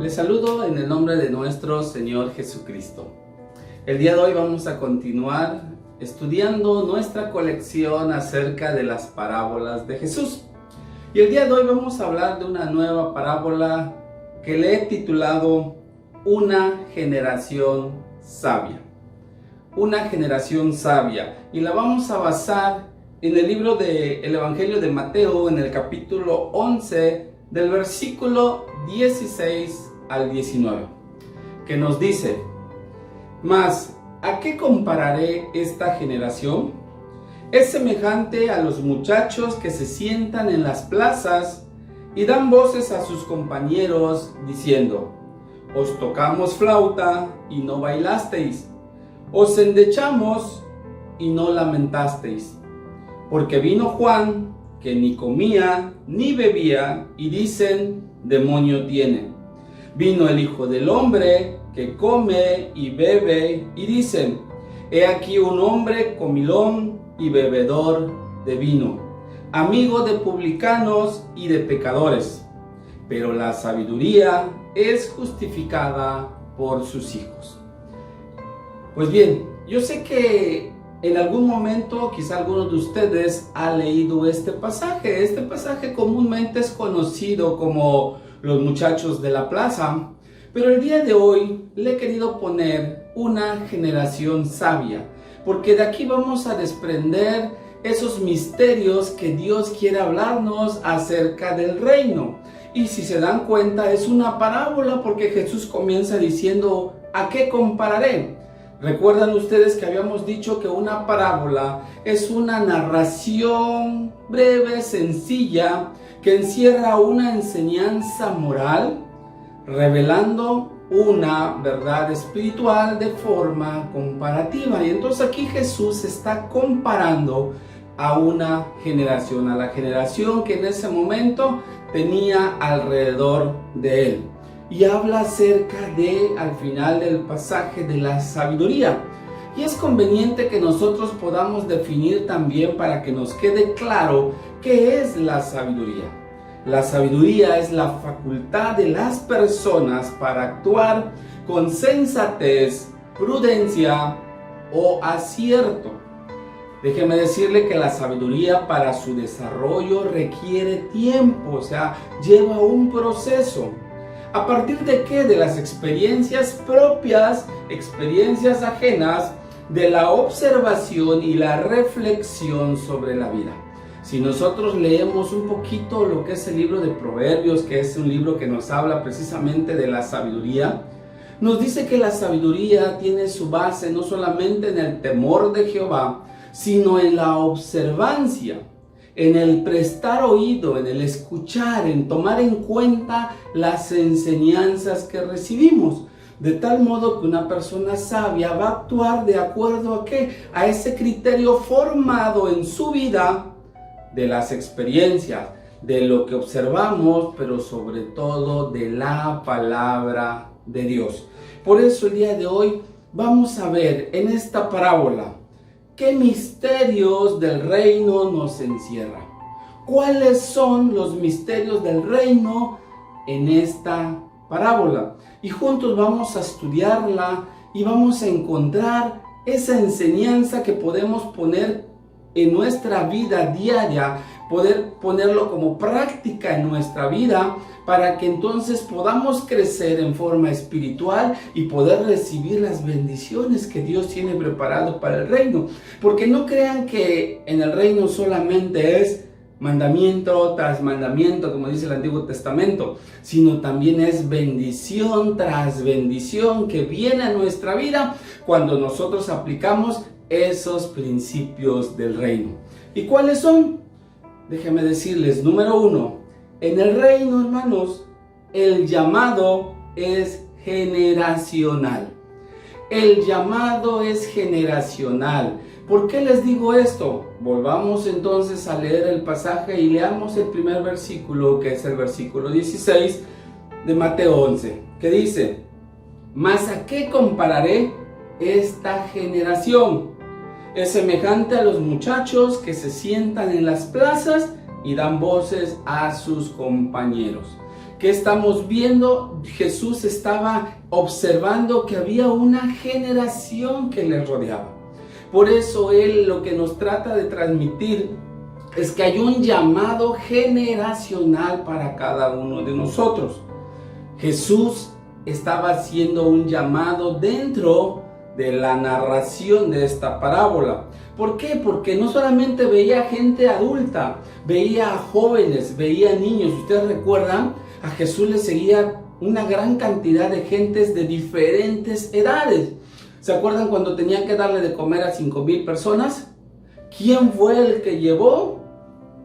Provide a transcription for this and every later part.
Les saludo en el nombre de nuestro Señor Jesucristo. El día de hoy vamos a continuar estudiando nuestra colección acerca de las parábolas de Jesús. Y el día de hoy vamos a hablar de una nueva parábola que le he titulado Una generación sabia. Una generación sabia. Y la vamos a basar en el libro del Evangelio de Mateo, en el capítulo 11, del versículo 16 al 19, que nos dice: Mas, ¿a qué compararé esta generación? Es semejante a los muchachos que se sientan en las plazas y dan voces a sus compañeros diciendo: Os tocamos flauta y no bailasteis, os endechamos y no lamentasteis. Porque vino Juan, que ni comía ni bebía, y dicen: demonio tiene. Vino el Hijo del Hombre, que come y bebe, y dicen: he aquí un hombre comilón y bebedor de vino, amigo de publicanos y de pecadores. Pero la sabiduría es justificada por sus hijos. Pues bien, yo sé que en algún momento, quizá alguno de ustedes ha leído este pasaje. Este pasaje comúnmente es conocido como los muchachos de la plaza, pero el día de hoy le he querido poner una generación sabia, porque de aquí vamos a desprender esos misterios que Dios quiere hablarnos acerca del reino. Y si se dan cuenta, es una parábola, porque Jesús comienza diciendo: ¿a qué compararé? ¿Recuerdan ustedes que habíamos dicho que una parábola es una narración breve, sencilla, que encierra una enseñanza moral, revelando una verdad espiritual de forma comparativa? Y entonces aquí Jesús está comparando a una generación, a la generación que en ese momento tenía alrededor de él. Y habla acerca de, al final del pasaje, de la sabiduría. Y es conveniente que nosotros podamos definir también, para que nos quede claro qué es la sabiduría. La sabiduría es la facultad de las personas para actuar con sensatez, prudencia o acierto. Déjeme decirle que la sabiduría, para su desarrollo, requiere tiempo, o sea, lleva un proceso. ¿A partir de qué? De las experiencias propias, experiencias ajenas, de la observación y la reflexión sobre la vida. Si nosotros leemos un poquito lo que es el libro de Proverbios, que es un libro que nos habla precisamente de la sabiduría, nos dice que la sabiduría tiene su base no solamente en el temor de Jehová, sino en la observancia, en el prestar oído, en el escuchar, en tomar en cuenta las enseñanzas que recibimos. De tal modo que una persona sabia va a actuar de acuerdo a ¿qué? A ese criterio formado en su vida de las experiencias, de lo que observamos, pero sobre todo de la palabra de Dios. Por eso el día de hoy vamos a ver en esta parábola ¿qué misterios del reino nos encierra? ¿Cuáles son los misterios del reino en esta parábola? Y juntos vamos a estudiarla y vamos a encontrar esa enseñanza que podemos poner en nuestra vida diaria, poder ponerlo como práctica en nuestra vida, para que entonces podamos crecer en forma espiritual y poder recibir las bendiciones que Dios tiene preparado para el reino. Porque no crean que en el reino solamente es mandamiento tras mandamiento, como dice el Antiguo Testamento, sino también es bendición tras bendición que viene a nuestra vida cuando nosotros aplicamos esos principios del reino. ¿Y cuáles son? Déjenme decirles, número 1, en el reino, hermanos, el llamado es generacional. El llamado es generacional. ¿Por qué les digo esto? Volvamos entonces a leer el pasaje y leamos el primer versículo, que es el versículo 16 de Mateo 11, que dice: Mas ¿a qué compararé esta generación? Es semejante a los muchachos que se sientan en las plazas y dan voces a sus compañeros. ¿Qué estamos viendo? Jesús estaba observando que había una generación que le rodeaba. Por eso Él lo que nos trata de transmitir es que hay un llamado generacional para cada uno de nosotros. Jesús estaba haciendo un llamado dentro de la narración de esta parábola. ¿Por qué? Porque no solamente veía gente adulta, veía a jóvenes, veía a niños. Ustedes recuerdan, a Jesús le seguía una gran cantidad de gentes de diferentes edades. ¿Se acuerdan cuando tenían que darle de comer a 5,000 personas? ¿Quién fue el que llevó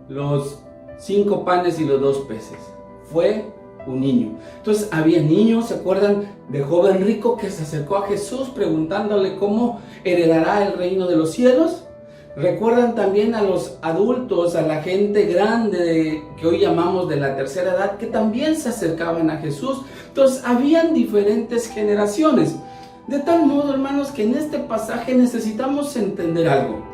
los 5 panes y los 2 peces? Fue un niño. Entonces había niños, ¿se acuerdan del joven rico que se acercó a Jesús preguntándole cómo heredará el reino de los cielos? Recuerdan también a los adultos, a la gente grande que hoy llamamos de la tercera edad, que también se acercaban a Jesús. Entonces habían diferentes generaciones. De tal modo, hermanos, que en este pasaje necesitamos entender algo,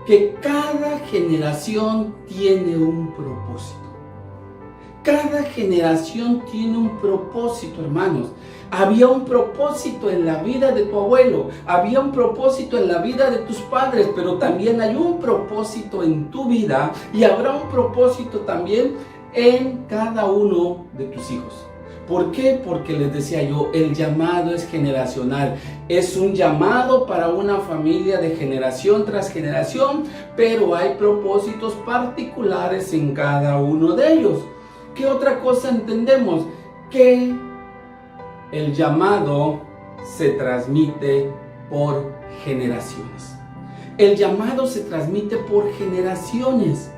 que cada generación tiene un propósito. Cada generación tiene un propósito, hermanos. Había un propósito en la vida de tu abuelo, había un propósito en la vida de tus padres, pero también hay un propósito en tu vida y habrá un propósito también en cada uno de tus hijos. ¿Por qué? Porque les decía yo, el llamado es generacional. Es un llamado para una familia de generación tras generación, pero hay propósitos particulares en cada uno de ellos. ¿Qué otra cosa entendemos? Que el llamado se transmite por generaciones. El llamado se transmite por generaciones.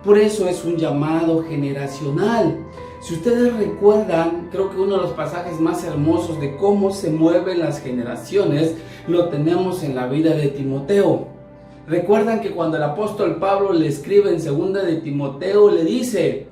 Por eso es un llamado generacional. Si ustedes recuerdan, creo que uno de los pasajes más hermosos de cómo se mueven las generaciones, lo tenemos en la vida de Timoteo. Recuerdan que cuando el apóstol Pablo le escribe en 2 de Timoteo, le dice,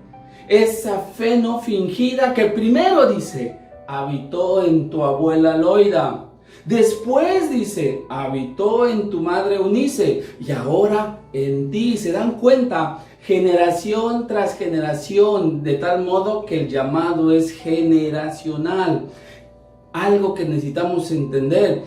esa fe no fingida que primero dice, habitó en tu abuela Loida. Después dice, habitó en tu madre Eunice y ahora en ti. ¿Se dan cuenta? Generación tras generación, de tal modo que el llamado es generacional. Algo que necesitamos entender,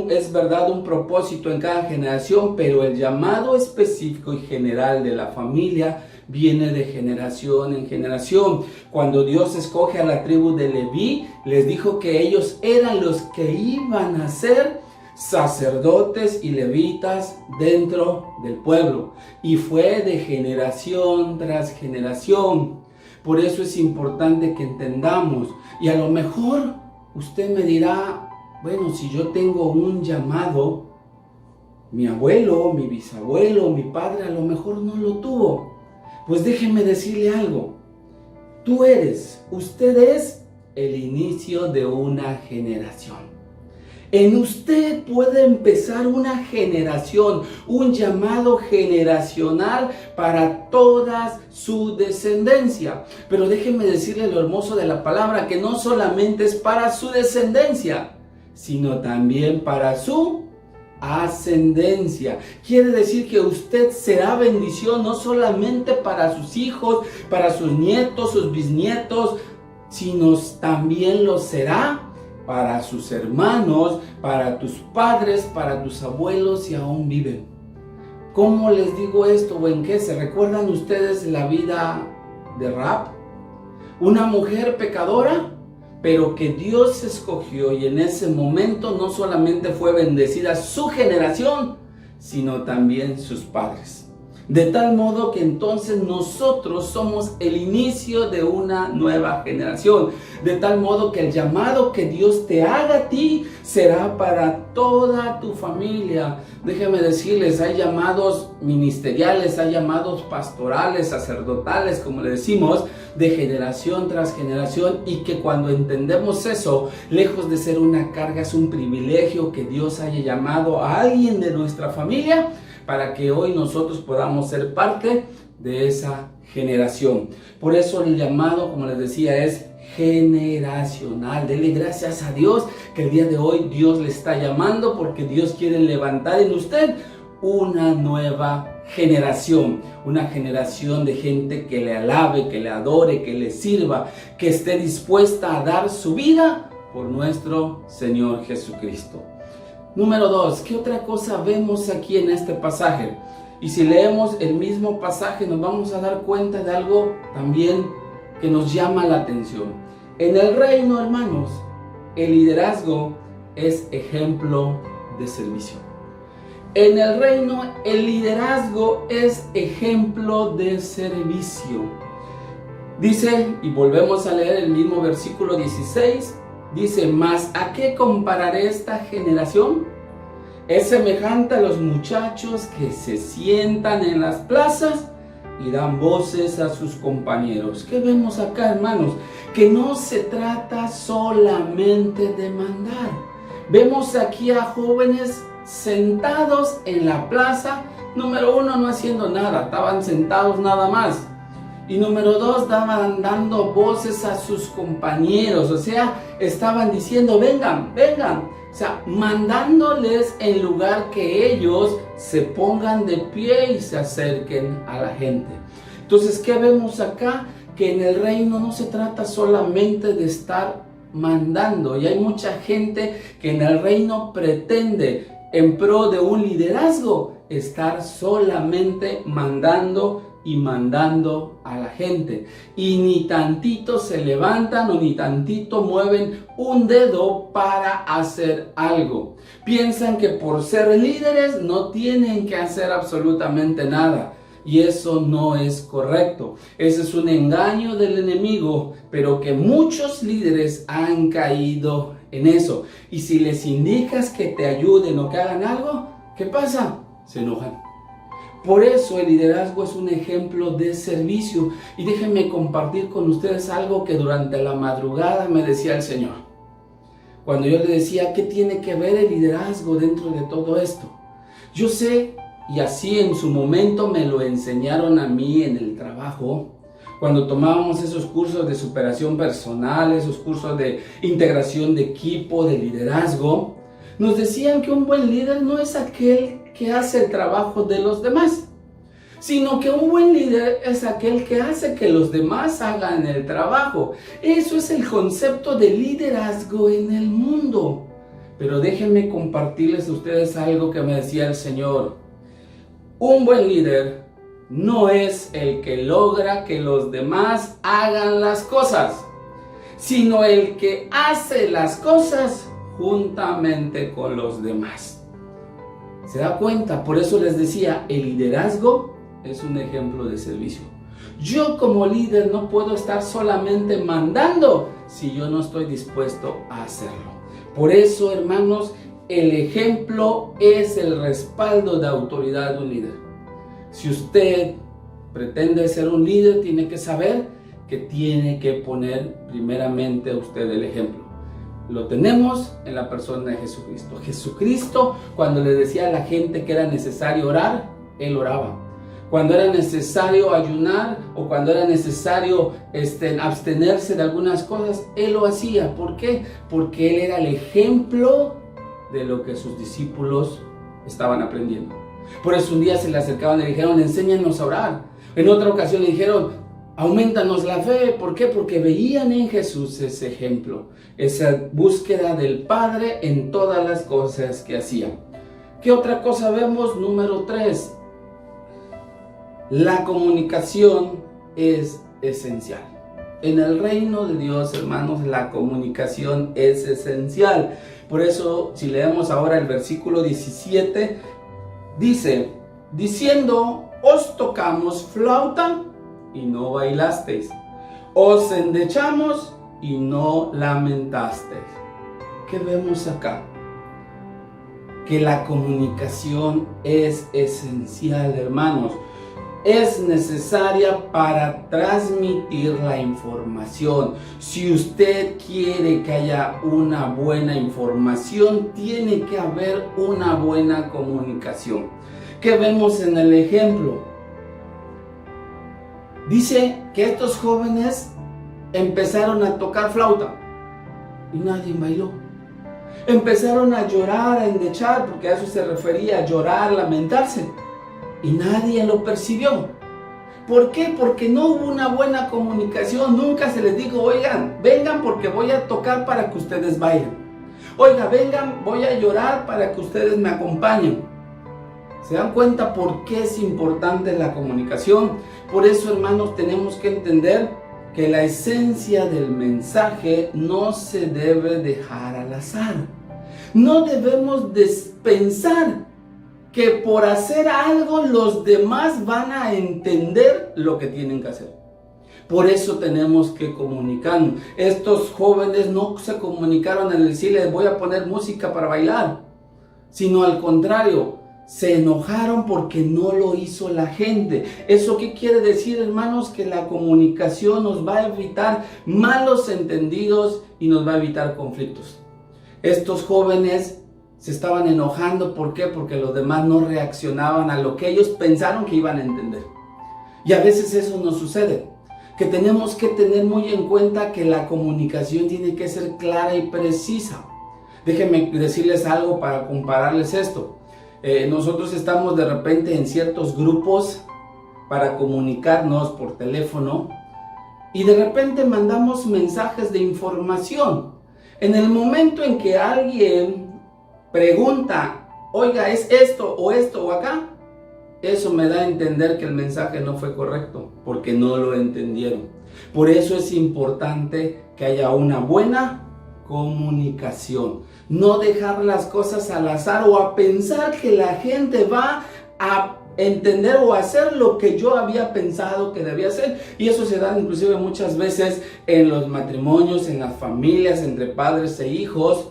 es verdad un propósito en cada generación, pero el llamado específico y general de la familia viene de generación en generación. Cuando Dios escoge a la tribu de Leví, les dijo que ellos eran los que iban a ser sacerdotes y levitas dentro del pueblo. Y fue de generación tras generación. Por eso es importante que entendamos. Y a lo mejor usted me dirá, bueno, si yo tengo un llamado, mi abuelo, mi bisabuelo, mi padre a lo mejor no lo tuvo. Pues déjenme decirle algo. Usted es el inicio de una generación. En usted puede empezar una generación, un llamado generacional para toda su descendencia. Pero déjenme decirle lo hermoso de la palabra, que no solamente es para su descendencia, sino también para su ascendencia. Quiere decir que usted será bendición no solamente para sus hijos, para sus nietos, sus bisnietos, sino también lo será para sus hermanos, para tus padres, para tus abuelos si aún viven. ¿Cómo les digo esto o en qué? ¿Se recuerdan ustedes la vida de Rahab? Una mujer pecadora, pero que Dios escogió, y en ese momento no solamente fue bendecida su generación, sino también sus padres. De tal modo que entonces nosotros somos el inicio de una nueva generación. De tal modo que el llamado que Dios te haga a ti será para toda tu familia. Déjenme decirles, hay llamados ministeriales, hay llamados pastorales, sacerdotales, como le decimos, de generación tras generación, y que cuando entendemos eso, lejos de ser una carga, es un privilegio que Dios haya llamado a alguien de nuestra familia para que hoy nosotros podamos ser parte de esa generación. Por eso el llamado, como les decía, es generacional. Dele gracias a Dios que el día de hoy Dios le está llamando, porque Dios quiere levantar en usted una nueva generación, una generación de gente que le alabe, que le adore, que le sirva, que esté dispuesta a dar su vida por nuestro Señor Jesucristo. Número 2, ¿qué otra cosa vemos aquí en este pasaje? Y si leemos el mismo pasaje nos vamos a dar cuenta de algo también que nos llama la atención. En el reino, hermanos, el liderazgo es ejemplo de servicio. En el reino, el liderazgo es ejemplo de servicio. Dice, y volvemos a leer el mismo versículo 16, dice, ¿mas a qué compararé esta generación? Es semejante a los muchachos que se sientan en las plazas y dan voces a sus compañeros. ¿Qué vemos acá, hermanos? Que no se trata solamente de mandar. Vemos aquí a jóvenes sentados en la plaza. Número 1, no haciendo nada, estaban sentados nada más. Y número 2, estaban dando voces a sus compañeros, o sea, estaban diciendo, vengan, vengan. O sea, mandándoles en lugar que ellos se pongan de pie y se acerquen a la gente. Entonces, ¿qué vemos acá? Que en el reino no se trata solamente de estar mandando. Y hay mucha gente que en el reino pretende, en pro de un liderazgo, estar solamente mandando y mandando a la gente, y ni tantito se levantan o ni tantito mueven un dedo para hacer algo. Piensan que por ser líderes no tienen que hacer absolutamente nada, y eso no es correcto. Ese es un engaño del enemigo, pero que muchos líderes han caído en eso. Y si les indicas que te ayuden o que hagan algo, ¿qué pasa? Se enojan. Por eso el liderazgo es un ejemplo de servicio. Y déjenme compartir con ustedes algo que durante la madrugada me decía el Señor. Cuando yo le decía, ¿qué tiene que ver el liderazgo dentro de todo esto? Yo sé, y así en su momento me lo enseñaron a mí en el trabajo, cuando tomábamos esos cursos de superación personal, esos cursos de integración de equipo, de liderazgo, nos decían que un buen líder no es aquel que hace el trabajo de los demás, sino que un buen líder es aquel que hace que los demás hagan el trabajo. Eso es el concepto de liderazgo en el mundo. Pero déjenme compartirles a ustedes algo que me decía el Señor. Un buen líder no es el que logra que los demás hagan las cosas, sino el que hace las cosas juntamente con los demás. ¿Se da cuenta? Por eso les decía, el liderazgo es un ejemplo de servicio. Yo como líder no puedo estar solamente mandando si yo no estoy dispuesto a hacerlo. Por eso, hermanos, el ejemplo es el respaldo de autoridad de un líder. Si usted pretende ser un líder, tiene que saber que tiene que poner primeramente a usted el ejemplo. Lo tenemos en la persona de Jesucristo. Jesucristo, cuando le decía a la gente que era necesario orar, Él oraba. Cuando era necesario ayunar o cuando era necesario abstenerse de algunas cosas, Él lo hacía. ¿Por qué? Porque Él era el ejemplo de lo que sus discípulos estaban aprendiendo. Por eso un día se le acercaban y le dijeron, enséñanos a orar. En otra ocasión le dijeron, aumentanos la fe. ¿Por qué? Porque veían en Jesús ese ejemplo, esa búsqueda del Padre en todas las cosas que hacían. ¿Qué otra cosa vemos? Número 3. La comunicación es esencial. En el reino de Dios, hermanos, la comunicación es esencial. Por eso, si leemos ahora el versículo 17, dice, diciendo, os tocamos flauta y no bailasteis, os endechamos y no lamentasteis. ¿Qué vemos acá? Que la comunicación es esencial, hermanos. Es necesaria para transmitir la información. Si usted quiere que haya una buena información, tiene que haber una buena comunicación. ¿Qué vemos en el ejemplo? Dice que estos jóvenes empezaron a tocar flauta y nadie bailó. Empezaron a llorar, a endechar, porque a eso se refería, a llorar, lamentarse. y nadie lo percibió. ¿Por qué? Porque no hubo una buena comunicación. Nunca se les dijo, oigan, vengan porque voy a tocar para que ustedes bailen. Oiga, vengan, voy a llorar para que ustedes me acompañen. ¿Se dan cuenta por qué es importante la comunicación? Por eso, hermanos, tenemos que entender que la esencia del mensaje no se debe dejar al azar. No debemos pensar que por hacer algo los demás van a entender lo que tienen que hacer. Por eso tenemos que comunicarnos. Estos jóvenes no se comunicaron en decirles voy a poner música para bailar, sino al contrario, se enojaron porque no lo hizo la gente. ¿Eso qué quiere decir, hermanos? Que la comunicación nos va a evitar malos entendidos y nos va a evitar conflictos. Estos jóvenes se estaban enojando, ¿por qué? Porque los demás no reaccionaban a lo que ellos pensaron que iban a entender. Y a veces eso nos sucede, que tenemos que tener muy en cuenta que la comunicación tiene que ser clara y precisa. Déjenme decirles algo para compararles esto. Nosotros estamos de repente en ciertos grupos para comunicarnos por teléfono y de repente mandamos mensajes de información. En el momento en que alguien pregunta, oiga, ¿es esto o acá? Eso me da a entender que el mensaje no fue correcto, porque no lo entendieron. Por eso es importante que haya una buena comunicación. No dejar las cosas al azar o a pensar que la gente va a entender o hacer lo que yo había pensado que debía hacer. Y eso se da inclusive muchas veces en los matrimonios, en las familias, entre padres e hijos.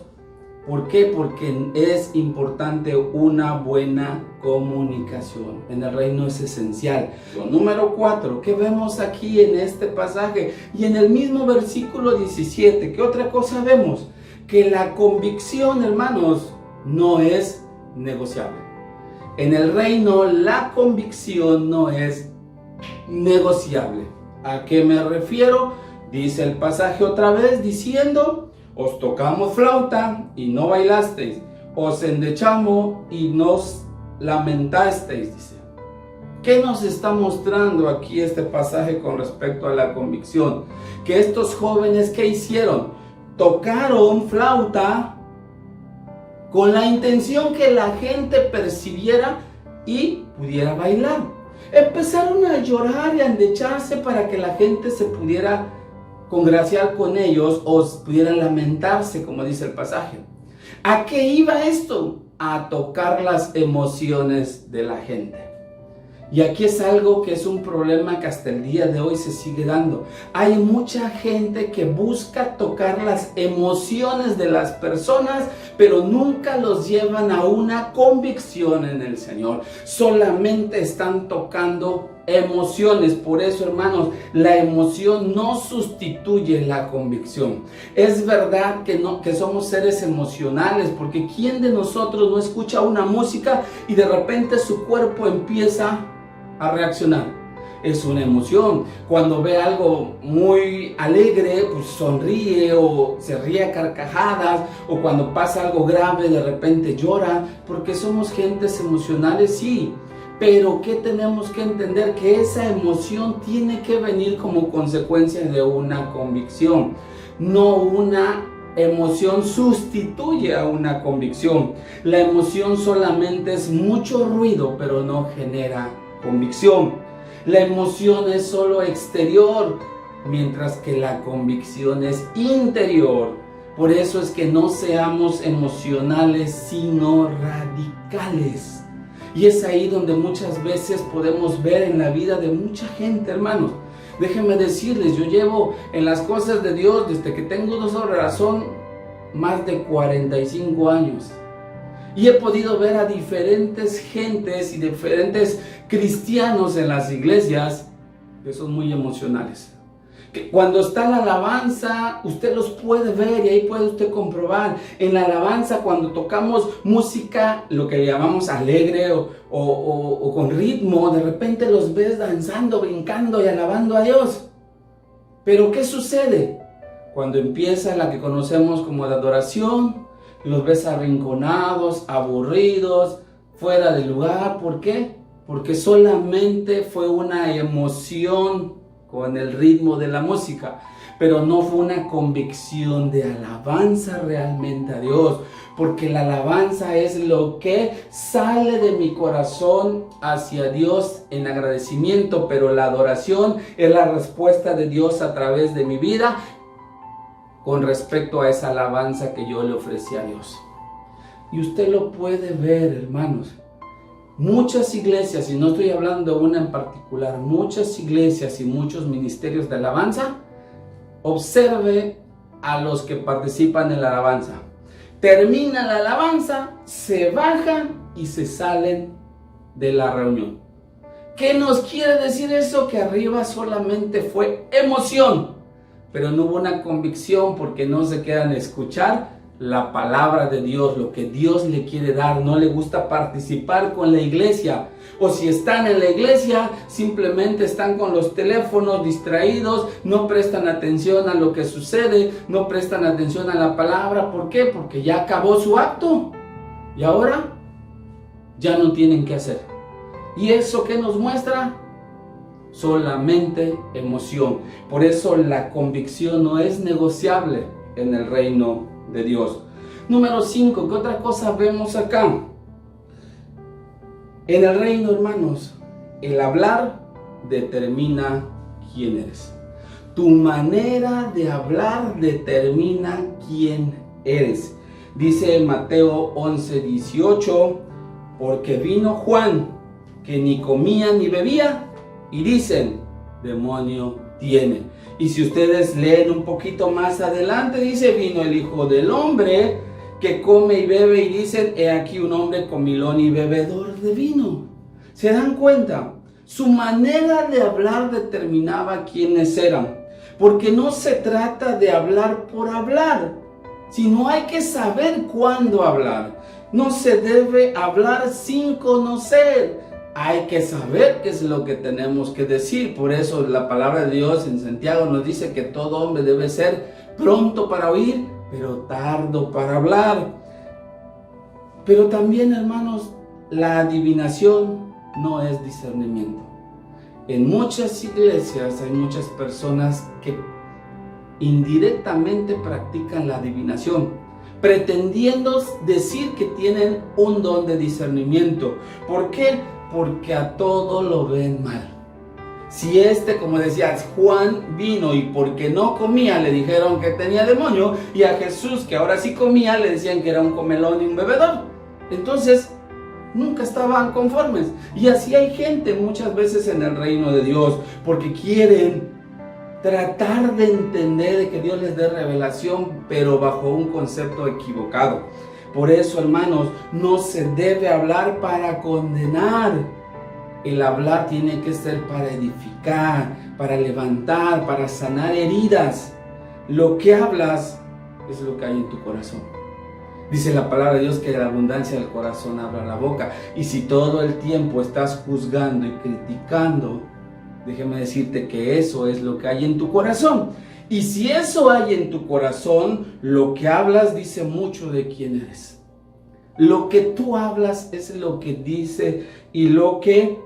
¿Por qué? Porque es importante una buena comunicación. En el reino es esencial. Número 4, ¿qué vemos aquí en este pasaje? Y en el mismo versículo 17, ¿qué otra cosa vemos? Que la convicción, hermanos, no es negociable. En el reino la convicción no es negociable. ¿A qué me refiero? Dice el pasaje otra vez diciendo: os tocamos flauta y no bailasteis, os endechamos y nos lamentasteis, dice. ¿Qué nos está mostrando aquí este pasaje con respecto a la convicción? Que estos jóvenes, ¿qué hicieron? Tocaron flauta con la intención que la gente percibiera y pudiera bailar. Empezaron a llorar y a endecharse para que la gente se pudiera congraciar con ellos o pudieran lamentarse, como dice el pasaje. ¿A qué iba esto? A tocar las emociones de la gente. Y aquí es algo que es un problema que hasta el día de hoy se sigue dando. Hay mucha gente que busca tocar las emociones de las personas, pero nunca los llevan a una convicción en el Señor. Solamente están tocando emociones. Por eso, hermanos, la emoción no sustituye la convicción. Es verdad que somos seres emocionales, porque ¿quién de nosotros no escucha una música y de repente su cuerpo empieza a reaccionar? Es una emoción. Cuando ve algo muy alegre, pues sonríe o se ríe a carcajadas, o cuando pasa algo grave de repente llora, porque somos gentes emocionales, sí. Pero ¿qué tenemos que entender? Que esa emoción tiene que venir como consecuencia de una convicción. No una emoción sustituye a una convicción. La emoción solamente es mucho ruido, pero no genera convicción. La emoción es solo exterior, mientras que la convicción es interior. Por eso es que no seamos emocionales, sino radicales. Y es ahí donde muchas veces podemos ver en la vida de mucha gente, hermanos. Déjenme decirles, yo llevo en las cosas de Dios desde que tengo uso de razón más de 45 años. Y he podido ver a diferentes gentes y diferentes cristianos en las iglesias que son muy emocionales. Que cuando está la alabanza, usted los puede ver y ahí puede usted comprobar. En la alabanza, cuando tocamos música, lo que le llamamos alegre o con ritmo, de repente los ves danzando, brincando y alabando a Dios. Pero ¿qué sucede? Cuando empieza la que conocemos como de adoración, los ves arrinconados, aburridos, fuera de lugar. ¿Por qué? porque solamente fue una emoción con el ritmo de la música, pero no fue una convicción de alabanza realmente a Dios, porque la alabanza es lo que sale de mi corazón hacia Dios en agradecimiento, pero la adoración es la respuesta de Dios a través de mi vida con respecto a esa alabanza que yo le ofrecí a Dios. Y usted lo puede ver, hermanos. Muchas iglesias, y no estoy hablando de una en particular, muchas iglesias y muchos ministerios de alabanza, observe a los que participan en la alabanza. Termina la alabanza, se bajan y se salen de la reunión. ¿Qué nos quiere decir eso? Que arriba solamente fue emoción, pero no hubo una convicción, porque no se quedan a escuchar la palabra de Dios, lo que Dios le quiere dar. No le gusta participar con la iglesia, o si están en la iglesia simplemente están con los teléfonos distraídos, no prestan atención a lo que sucede, no prestan atención a la palabra. ¿Por qué? Porque ya acabó su acto y ahora ya no tienen qué hacer. ¿Y eso qué nos muestra? Solamente emoción. Por eso la convicción no es negociable en el reino de Dios. Número 5, ¿qué otra cosa vemos acá? En el reino, hermanos, el hablar determina quién eres. Tu manera de hablar determina quién eres. Dice Mateo 11:18, porque vino Juan, que ni comía ni bebía, y dicen, demonio tiene. Y si ustedes leen un poquito más adelante, dice, vino el Hijo del Hombre, que come y bebe, y dicen, he aquí un hombre comilón y bebedor de vino. ¿Se dan cuenta? Su manera de hablar determinaba quiénes eran, porque no se trata de hablar por hablar, sino hay que saber cuándo hablar. No se debe hablar sin conocer. Hay que saber qué es lo que tenemos que decir. Por eso la palabra de Dios en Santiago nos dice que todo hombre debe ser pronto para oír, pero tardo para hablar. Pero también, hermanos, la adivinación no es discernimiento. En muchas iglesias hay muchas personas que indirectamente practican la adivinación, pretendiendo decir que tienen un don de discernimiento. ¿Por qué? Porque a todo lo ven mal. Si como decías, Juan vino y porque no comía le dijeron que tenía demonio, y a Jesús, que ahora sí comía, le decían que era un comelón y un bebedor. Entonces nunca estaban conformes. Y así hay gente muchas veces en el reino de Dios, porque quieren tratar de entender, de que Dios les dé revelación, pero bajo un concepto equivocado. Por eso, hermanos, no se debe hablar para condenar. El hablar tiene que ser para edificar, para levantar, para sanar heridas. Lo que hablas es lo que hay en tu corazón. Dice la palabra de Dios que de la abundancia del corazón habla la boca. Y si todo el tiempo estás juzgando y criticando, déjeme decirte que eso es lo que hay en tu corazón. Y si eso hay en tu corazón, lo que hablas dice mucho de quién eres. Lo que tú hablas es lo que dice, y lo que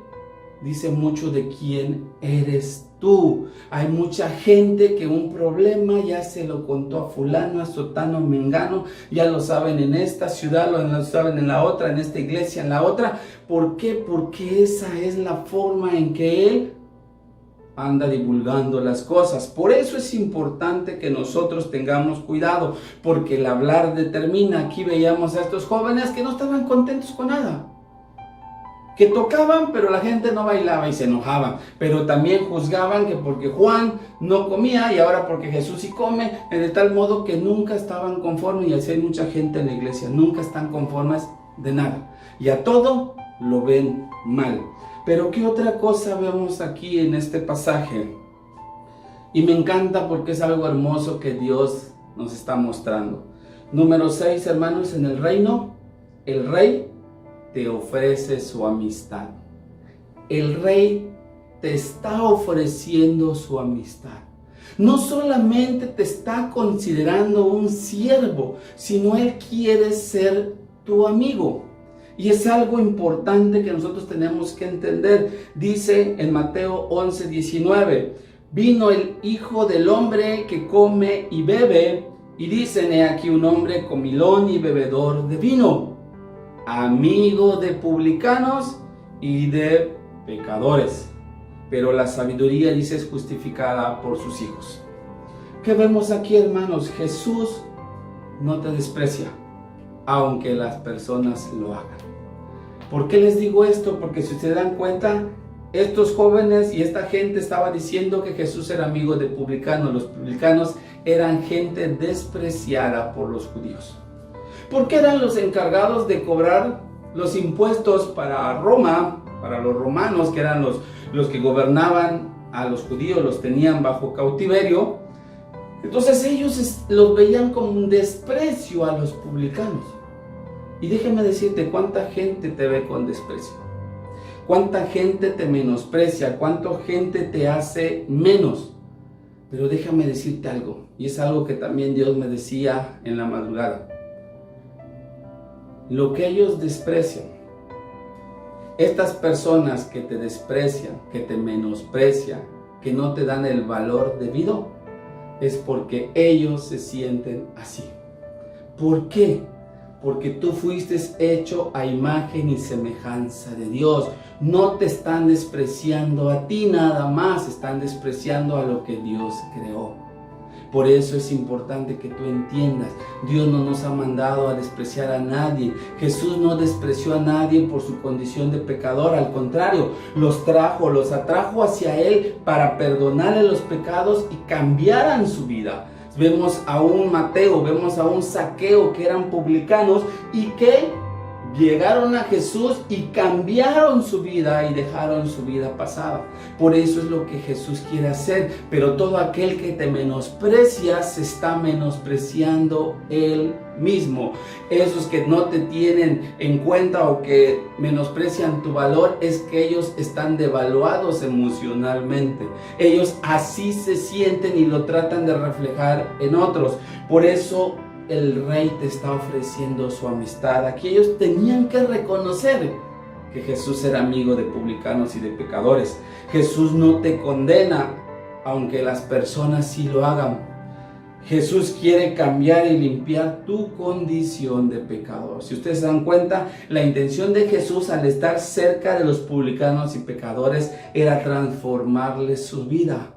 dice mucho de quién eres tú. Hay mucha gente que un problema ya se lo contó a fulano, a sotano, mengano, ya lo saben en esta ciudad, lo saben en la otra, en esta iglesia, en la otra. ¿Por qué? Porque esa es la forma en que él anda divulgando las cosas. Por eso es importante que nosotros tengamos cuidado, porque el hablar determina. Aquí veíamos a estos jóvenes que no estaban contentos con nada, que tocaban, pero la gente no bailaba y se enojaban, pero también juzgaban que porque Juan no comía y ahora porque Jesús sí come, de tal modo que nunca estaban conformes. Y así hay mucha gente en la iglesia, nunca están conformes de nada, y a todo lo ven mal. Pero ¿qué otra cosa vemos aquí en este pasaje? Y me encanta porque es algo hermoso que Dios nos está mostrando. Número 6, hermanos, en el reino, el rey te ofrece su amistad. El rey te está ofreciendo su amistad. No solamente te está considerando un siervo, sino él quiere ser tu amigo. Y es algo importante que nosotros tenemos que entender. Dice en Mateo 11:19, vino el Hijo del Hombre que come y bebe, y dicen, he aquí un hombre comilón y bebedor de vino, amigo de publicanos y de pecadores. Pero la sabiduría, dice, es justificada por sus hijos. ¿Qué vemos aquí, hermanos? Jesús no te desprecia, aunque las personas lo hagan. ¿Por qué les digo esto? Porque si se dan cuenta, estos jóvenes y esta gente estaba diciendo que Jesús era amigo de publicanos. Los publicanos eran gente despreciada por los judíos, porque eran los encargados de cobrar los impuestos para Roma, para los romanos, que eran los que gobernaban a los judíos, los tenían bajo cautiverio. Entonces ellos los veían con un desprecio a los publicanos. Y déjame decirte, ¿cuánta gente te ve con desprecio? ¿Cuánta gente te menosprecia? ¿Cuánta gente te hace menos? Pero déjame decirte algo, y es algo que también Dios me decía en la madrugada. Lo que ellos desprecian, estas personas que te desprecian, que te menosprecian, que no te dan el valor debido, es porque ellos se sienten así. ¿Por qué? Porque tú fuiste hecho a imagen y semejanza de Dios. No te están despreciando a ti nada más, están despreciando a lo que Dios creó. Por eso es importante que tú entiendas, Dios no nos ha mandado a despreciar a nadie. Jesús no despreció a nadie por su condición de pecador, al contrario, los atrajo hacia Él para perdonarle los pecados y cambiaran su vida. Vemos a un Mateo, vemos a un Zaqueo, que eran publicanos y que llegaron a Jesús y cambiaron su vida y dejaron su vida pasada. Por eso es lo que Jesús quiere hacer. Pero todo aquel que te menosprecia se está menospreciando Él mismo. Esos que no te tienen en cuenta o que menosprecian tu valor, es que ellos están devaluados emocionalmente. Ellos así se sienten y lo tratan de reflejar en otros. Por eso el Rey te está ofreciendo su amistad. Aquí ellos tenían que reconocer que Jesús era amigo de publicanos y de pecadores. Jesús no te condena, aunque las personas sí lo hagan. Jesús quiere cambiar y limpiar tu condición de pecador. Si ustedes se dan cuenta, la intención de Jesús al estar cerca de los publicanos y pecadores era transformarles su vida.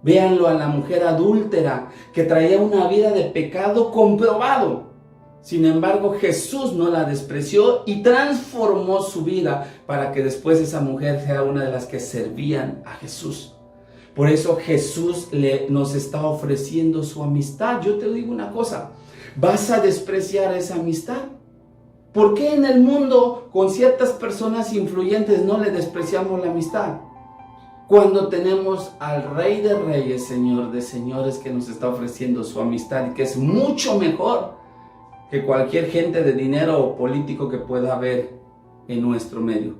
Véanlo a la mujer adúltera que traía una vida de pecado comprobado. Sin embargo, Jesús no la despreció y transformó su vida para que después esa mujer sea una de las que servían a Jesús. Por eso Jesús nos está ofreciendo su amistad. Yo te digo una cosa, ¿vas a despreciar esa amistad? ¿Por qué en el mundo con ciertas personas influyentes no le despreciamos la amistad? Cuando tenemos al Rey de Reyes, Señor de Señores, que nos está ofreciendo su amistad y que es mucho mejor que cualquier gente de dinero o político que pueda haber en nuestro medio.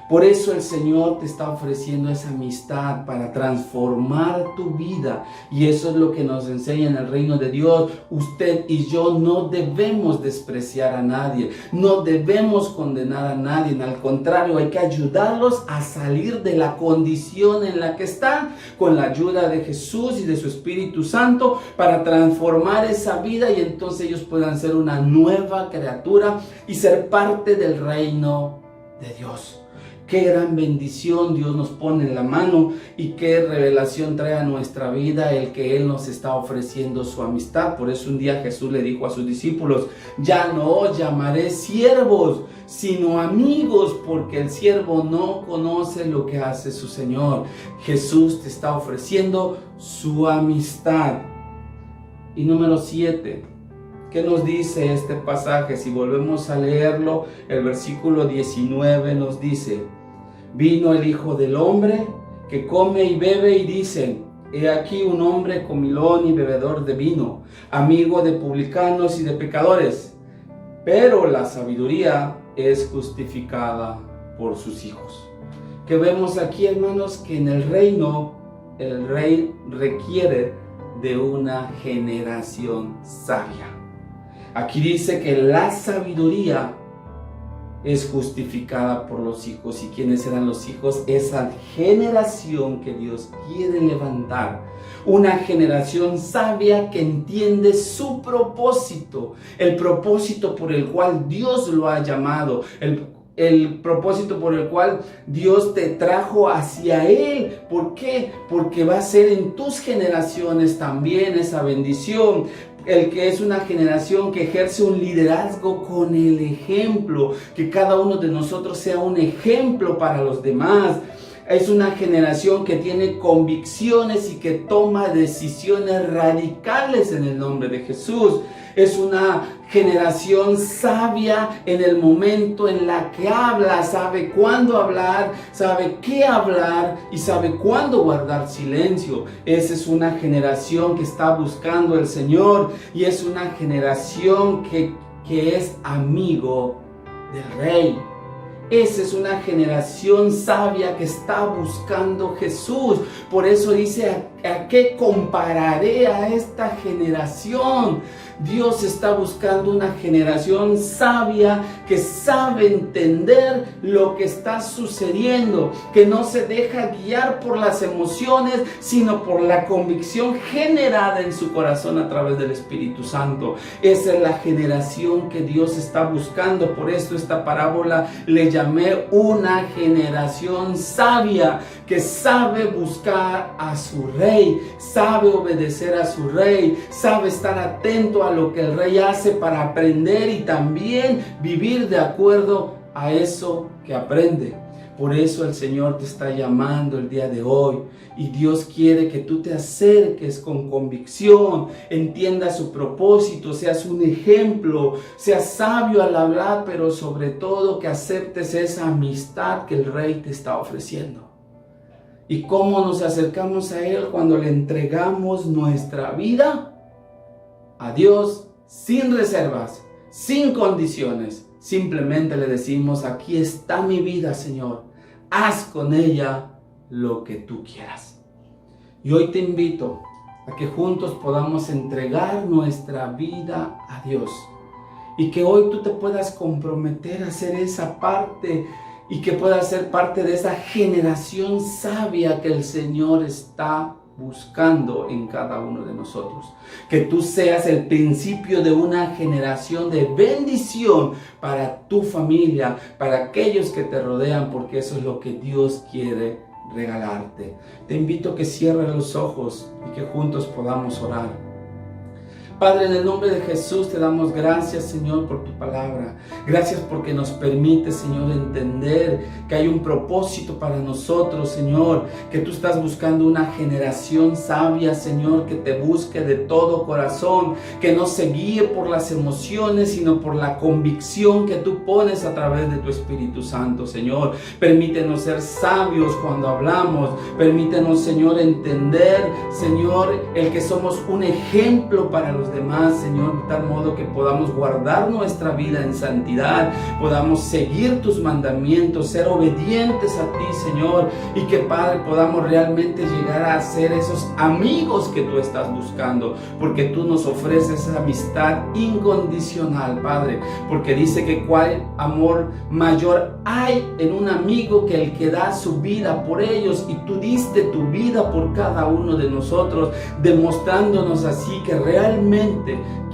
Por eso el Señor te está ofreciendo esa amistad para transformar tu vida. Y eso es lo que nos enseña en el reino de Dios. Usted y yo no debemos despreciar a nadie. No debemos condenar a nadie. Al contrario, hay que ayudarlos a salir de la condición en la que están, con la ayuda de Jesús y de su Espíritu Santo, para transformar esa vida y entonces ellos puedan ser una nueva criatura y ser parte del reino de Dios. Qué gran bendición Dios nos pone en la mano y qué revelación trae a nuestra vida el que Él nos está ofreciendo su amistad. Por eso un día Jesús le dijo a sus discípulos: ya no os llamaré siervos, sino amigos, porque el siervo no conoce lo que hace su Señor. Jesús te está ofreciendo su amistad. Y número 7. ¿Qué nos dice este pasaje? Si volvemos a leerlo, el versículo 19 nos dice: vino el Hijo del Hombre que come y bebe y dicen: he aquí un hombre comilón y bebedor de vino, amigo de publicanos y de pecadores. Pero la sabiduría es justificada por sus hijos. ¿Qué vemos aquí, hermanos? Que en el reino, el rey requiere de una generación sabia. Aquí dice que la sabiduría es justificada por los hijos. ¿Y quiénes eran los hijos? Esa generación que Dios quiere levantar. Una generación sabia que entiende su propósito, el propósito por el cual Dios lo ha llamado, el propósito por el cual Dios te trajo hacia Él. ¿Por qué? Porque va a ser en tus generaciones también esa bendición. El que es una generación que ejerce un liderazgo con el ejemplo, que cada uno de nosotros sea un ejemplo para los demás. Es una generación que tiene convicciones y que toma decisiones radicales en el nombre de Jesús. Es una generación sabia en el momento en la que habla, sabe cuándo hablar, sabe qué hablar y sabe cuándo guardar silencio. Esa es una generación que está buscando al Señor y es una generación que es amigo del Rey. Esa es una generación sabia que está buscando Jesús. Por eso dice, ¿a qué compararé a esta generación? Dios está buscando una generación sabia que sabe entender lo que está sucediendo, que no se deja guiar por las emociones, sino por la convicción generada en su corazón a través del Espíritu Santo. Esa es la generación que Dios está buscando. Por eso esta parábola le llamé una generación sabia, que sabe buscar a su Rey, sabe obedecer a su Rey, sabe estar atento a lo que el Rey hace para aprender y también vivir de acuerdo a eso que aprende. Por eso el Señor te está llamando el día de hoy y Dios quiere que tú te acerques con convicción, entiendas su propósito, seas un ejemplo, seas sabio al hablar, pero sobre todo que aceptes esa amistad que el Rey te está ofreciendo. ¿Y cómo nos acercamos a Él? Cuando le entregamos nuestra vida a Dios sin reservas, sin condiciones. Simplemente le decimos, aquí está mi vida, Señor. Haz con ella lo que tú quieras. Y hoy te invito a que juntos podamos entregar nuestra vida a Dios. Y que hoy tú te puedas comprometer a hacer esa parte y que puedas ser parte de esa generación sabia que el Señor está buscando en cada uno de nosotros. Que tú seas el principio de una generación de bendición para tu familia, para aquellos que te rodean, porque eso es lo que Dios quiere regalarte. Te invito a que cierres los ojos y que juntos podamos orar. Padre, en el nombre de Jesús te damos gracias, Señor, por tu palabra. Gracias porque nos permite, Señor, entender que hay un propósito para nosotros, Señor. Que tú estás buscando una generación sabia, Señor, que te busque de todo corazón. Que no se guíe por las emociones, sino por la convicción que tú pones a través de tu Espíritu Santo, Señor. Permítenos ser sabios cuando hablamos. Permítenos, Señor, entender, Señor, el que somos un ejemplo para los demás, Señor, de tal modo que podamos guardar nuestra vida en santidad, podamos seguir tus mandamientos, ser obedientes a ti, Señor, y que, Padre, podamos realmente llegar a ser esos amigos que tú estás buscando, porque tú nos ofreces esa amistad incondicional, Padre, porque dice que cuál amor mayor hay en un amigo que el que da su vida por ellos, y tú diste tu vida por cada uno de nosotros, demostrándonos así que realmente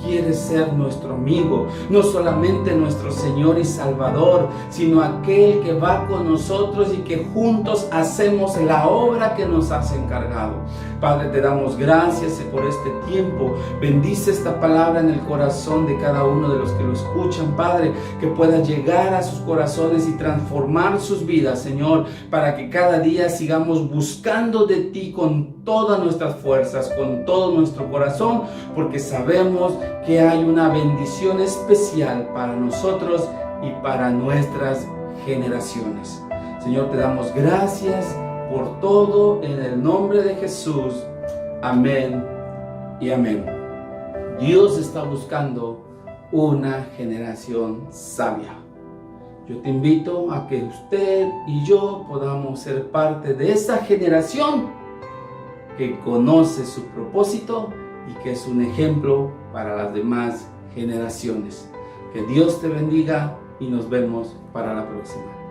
quieres ser nuestro amigo, no solamente nuestro Señor y Salvador, sino aquel que va con nosotros y que juntos hacemos la obra que nos has encargado. Padre, te damos gracias por este tiempo. Bendice esta palabra en el corazón de cada uno de los que lo escuchan, Padre, que pueda llegar a sus corazones y transformar sus vidas, Señor, para que cada día sigamos buscando de ti con todas nuestras fuerzas, con todo nuestro corazón, porque sabemos que hay una bendición especial para nosotros y para nuestras generaciones. Señor, te damos gracias por todo en el nombre de Jesús. Amén y amén. Dios está buscando una generación sabia. Yo te invito a que usted y yo podamos ser parte de esa generación que conoce su propósito y que es un ejemplo para las demás generaciones. Que Dios te bendiga y nos vemos para la próxima.